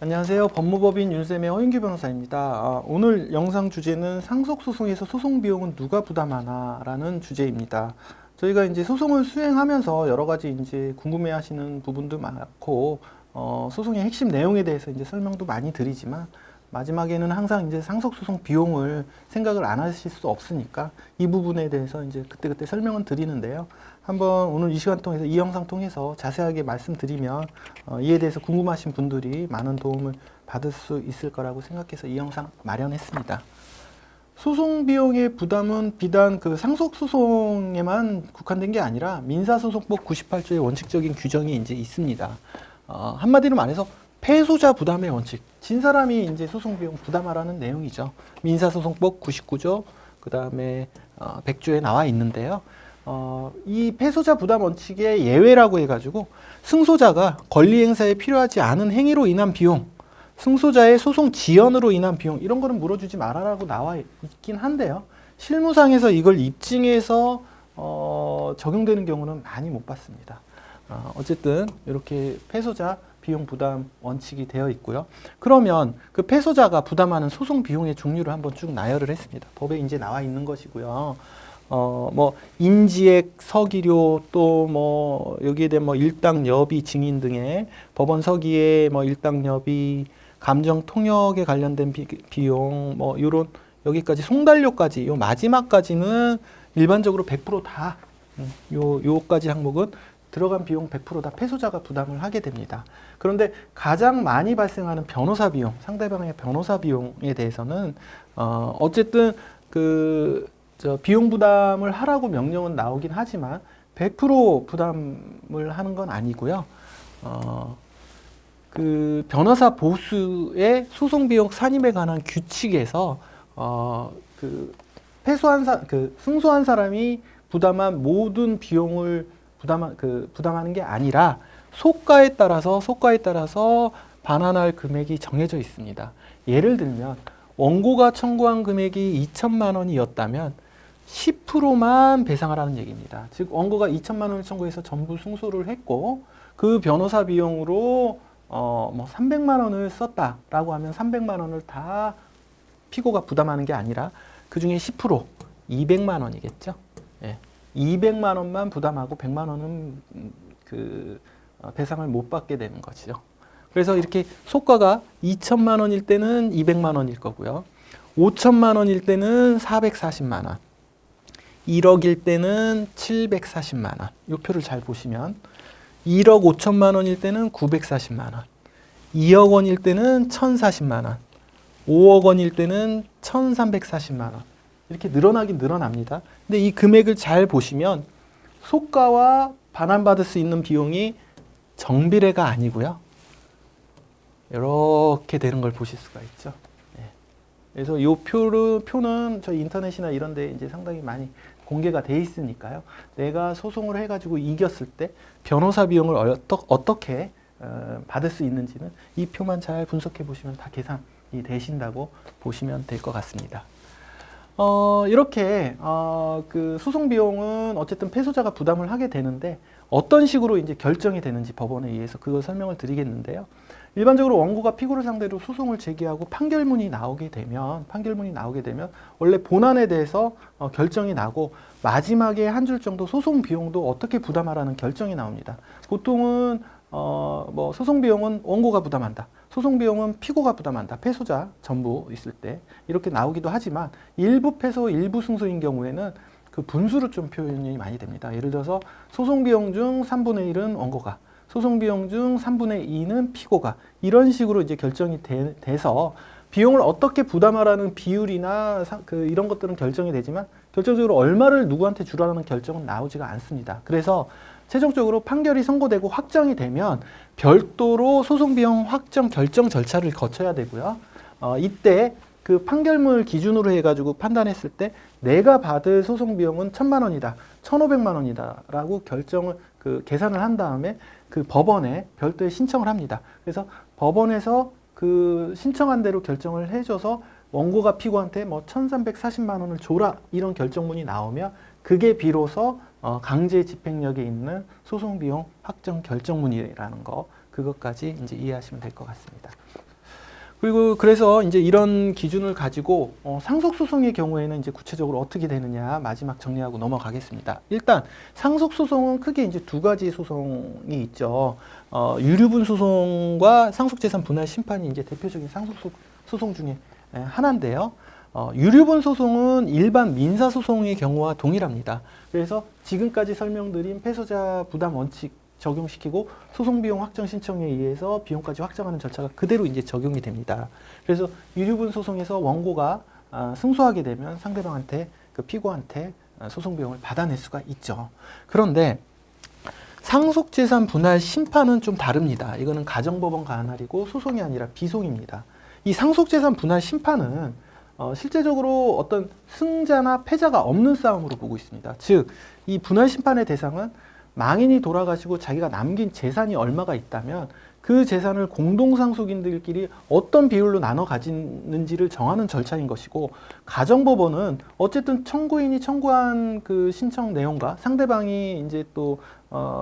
안녕하세요. 법무법인 윤쌤의 허윤규 변호사입니다. 오늘 영상 주제는 상속소송에서 소송비용은 누가 부담하나 라는 주제입니다. 저희가 이제 소송을 수행하면서 여러 가지 이제 궁금해 하시는 부분도 많고, 소송의 핵심 내용에 대해서 이제 설명도 많이 드리지만, 마지막에는 항상 이제 상속소송 비용을 생각을 안 하실 수 없으니까 이 부분에 대해서 이제 그때그때 설명은 드리는데요. 한번 오늘 이 시간 통해서 이 영상 통해서 자세하게 말씀드리면 이에 대해서 궁금하신 분들이 많은 도움을 받을 수 있을 거라고 생각해서 이 영상 마련했습니다. 소송 비용의 부담은 비단 그 상속소송에만 국한된 게 아니라 민사소송법 98조의 원칙적인 규정이 이제 있습니다. 한마디로 말해서 패소자 부담의 원칙, 진 사람이 이제 소송 비용 부담하라는 내용이죠. 민사소송법 99조, 그 다음에 100조에 나와 있는데요. 이 패소자 부담 원칙의 예외라고 해가지고 승소자가 권리 행사에 필요하지 않은 행위로 인한 비용, 승소자의 소송 지연으로 인한 비용 이런 거는 물어주지 말아라고 나와 있긴 한데요. 실무상에서 이걸 입증해서 적용되는 경우는 많이 못 봤습니다. 어쨌든 이렇게 패소자 비용 부담 원칙이 되어 있고요. 그러면 그 패소자가 부담하는 소송 비용의 종류를 한번 쭉 나열을 했습니다. 법에 이제 나와 있는 것이고요. 뭐 인지액, 서기료 또 뭐 여기에 대한 뭐 일당 여비 증인 등의 법원 서기의 뭐 일당 여비, 감정 통역에 관련된 비용 뭐 요런 여기까지 송달료까지 요 마지막까지는 일반적으로 100% 요까지 항목은 들어간 비용 100% 다 패소자가 부담을 하게 됩니다. 그런데 가장 많이 발생하는 변호사 비용, 상대방의 변호사 비용에 대해서는 어쨌든 비용 부담을 하라고 명령은 나오긴 하지만 100% 부담을 하는 건 아니고요. 그 변호사 보수의 소송 비용 산입에 관한 규칙에서 승소한 사람이 부담한 모든 비용을 부담하는 게 아니라 소가에 따라서 반환할 금액이 정해져 있습니다. 예를 들면 원고가 청구한 금액이 2천만 원이었다면 10%만 배상하라는 얘기입니다. 즉 원고가 2천만 원을 청구해서 전부 승소를 했고 그 변호사 비용으로 뭐 300만 원을 썼다라고 하면 300만 원을 다 피고가 부담하는 게 아니라 그 중에 10% 200만 원이겠죠. 예. 200만 원만 부담하고 100만 원은 배상을 못 받게 되는 것이죠. 그래서 이렇게 소가가 2천만 원일 때는 200만 원일 거고요. 5천만 원일 때는 440만 원. 1억일 때는 740만 원. 이 표를 잘 보시면 1억 5천만 원일 때는 940만 원. 2억 원일 때는 1040만 원. 5억 원일 때는 1340만 원. 이렇게 늘어나긴 늘어납니다. 근데 이 금액을 잘 보시면 소가와 반환받을 수 있는 비용이 정비례가 아니고요. 이렇게 되는 걸 보실 수가 있죠. 네. 그래서 이 표는 저희 인터넷이나 이런 데 이제 상당히 많이 공개가 돼 있으니까요. 내가 소송을 해가지고 이겼을 때 변호사 비용을 어떻게 받을 수 있는지는 이 표만 잘 분석해 보시면 다 계산이 되신다고 보시면 될 것 같습니다. 이렇게 그 소송 비용은 어쨌든 패소자가 부담을 하게 되는데 어떤 식으로 이제 결정이 되는지 법원에 의해서 그걸 설명을 드리겠는데요. 일반적으로 원고가 피고를 상대로 소송을 제기하고 판결문이 나오게 되면 원래 본안에 대해서 결정이 나고 마지막에 한 줄 정도 소송 비용도 어떻게 부담하라는 결정이 나옵니다. 보통은 뭐 소송 비용은 원고가 부담한다. 소송 비용은 피고가 부담한다. 패소자 전부 있을 때 이렇게 나오기도 하지만 일부 패소, 일부 승소인 경우에는 그 분수로 좀 표현이 많이 됩니다. 예를 들어서 소송 비용 중 3분의 1은 원고가, 소송 비용 중 3분의 2는 피고가 이런 식으로 이제 결정이 돼서 비용을 어떻게 부담하라는 비율이나 이런 것들은 결정이 되지만 결정적으로 얼마를 누구한테 주라는 결정은 나오지가 않습니다. 그래서 최종적으로 판결이 선고되고 확정이 되면 별도로 소송비용 확정 결정 절차를 거쳐야 되고요. 이때 그 판결문을 기준으로 해가지고 판단했을 때 내가 받을 소송비용은 1,000만 원이다, 1,500만 원이다 라고 계산을 한 다음에 그 법원에 별도의 신청을 합니다. 그래서 법원에서 그 신청한 대로 결정을 해줘서 원고가 피고한테 뭐 1,340만 원을 줘라 이런 결정문이 나오면 그게 비로소 강제 집행력에 있는 소송비용 확정 결정문이라는 거 그것까지 이제 이해하시면 될 것 같습니다. 그리고 그래서 이제 이런 기준을 가지고 상속소송의 경우에는 이제 구체적으로 어떻게 되느냐 마지막 정리하고 넘어가겠습니다. 일단 상속소송은 크게 이제 두 가지 소송이 있죠. 유류분 소송과 상속재산 분할 심판이 이제 대표적인 상속소송 중에 하나인데요. 유류분 소송은 일반 민사소송의 경우와 동일합니다. 그래서 지금까지 설명드린 패소자 부담 원칙 적용시키고 소송비용 확정 신청에 의해서 비용까지 확정하는 절차가 그대로 이제 적용이 됩니다. 그래서 유류분 소송에서 원고가 승소하게 되면 상대방한테 그 피고한테 소송비용을 받아낼 수가 있죠. 그런데 상속재산 분할 심판은 좀 다릅니다. 이거는 가정법원 관할이고 소송이 아니라 비송입니다. 이 상속재산 분할 심판은 실제적으로 어떤 승자나 패자가 없는 싸움으로 보고 있습니다. 즉, 이 분할 심판의 대상은 망인이 돌아가시고 자기가 남긴 재산이 얼마가 있다면 그 재산을 공동상속인들끼리 어떤 비율로 나눠 가지는지를 정하는 절차인 것이고, 가정법원은 어쨌든 청구인이 청구한 그 신청 내용과 상대방이 이제 또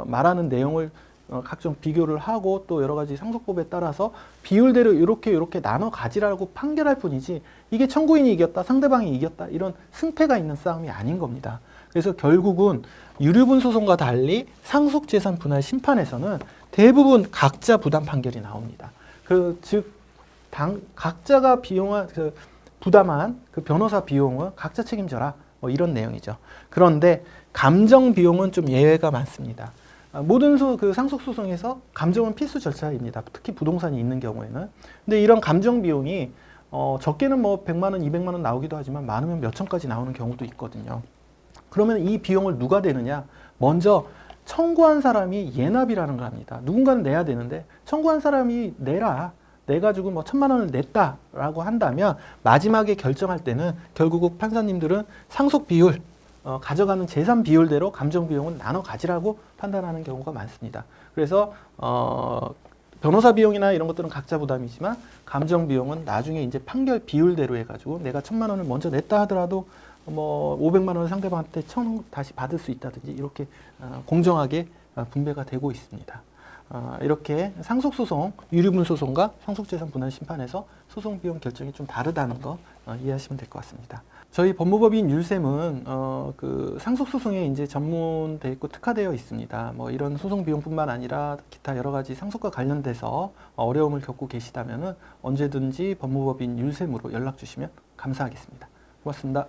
말하는 내용을 각종 비교를 하고 또 여러 가지 상속법에 따라서 비율대로 이렇게 나눠 가지라고 판결할 뿐이지, 이게 청구인이 이겼다, 상대방이 이겼다, 이런 승패가 있는 싸움이 아닌 겁니다. 그래서 결국은 유류분 소송과 달리 상속재산 분할 심판에서는 대부분 각자 부담 판결이 나옵니다. 즉 각자가 부담한 그 변호사 비용은 각자 책임져라, 뭐 이런 내용이죠. 그런데 감정 비용은 좀 예외가 많습니다. 모든 그 상속소송에서 감정은 필수 절차입니다. 특히 부동산이 있는 경우에는. 근데 이런 감정 비용이 적게는 뭐 100만 원, 200만 원 나오기도 하지만 많으면 몇 천까지 나오는 경우도 있거든요. 그러면 이 비용을 누가 내느냐? 먼저 청구한 사람이 예납이라는 걸 합니다. 누군가는 내야 되는데 청구한 사람이 내라, 내가지고 뭐 1,000만 원을 냈다라고 한다면 마지막에 결정할 때는 결국 판사님들은 상속 비율, 가져가는 재산 비율대로 감정 비용은 나눠 가지라고 판단하는 경우가 많습니다. 그래서 변호사 비용이나 이런 것들은 각자 부담이지만 감정 비용은 나중에 이제 판결 비율대로 해가지고 내가 1,000만 원을 먼저 냈다 하더라도 뭐 500만 원을 상대방한테 1,000원 다시 받을 수 있다든지 이렇게 공정하게 분배가 되고 있습니다. 이렇게 상속소송, 유류분 소송과 상속재산 분할 심판에서 소송 비용 결정이 좀 다르다는 거 이해하시면 될 것 같습니다. 저희 법무법인 율셈은 그 상속소송에 이제 전문되어 있고 특화되어 있습니다. 뭐 이런 소송 비용뿐만 아니라 기타 여러 가지 상속과 관련돼서 어려움을 겪고 계시다면은 언제든지 법무법인 율셈으로 연락 주시면 감사하겠습니다. 고맙습니다.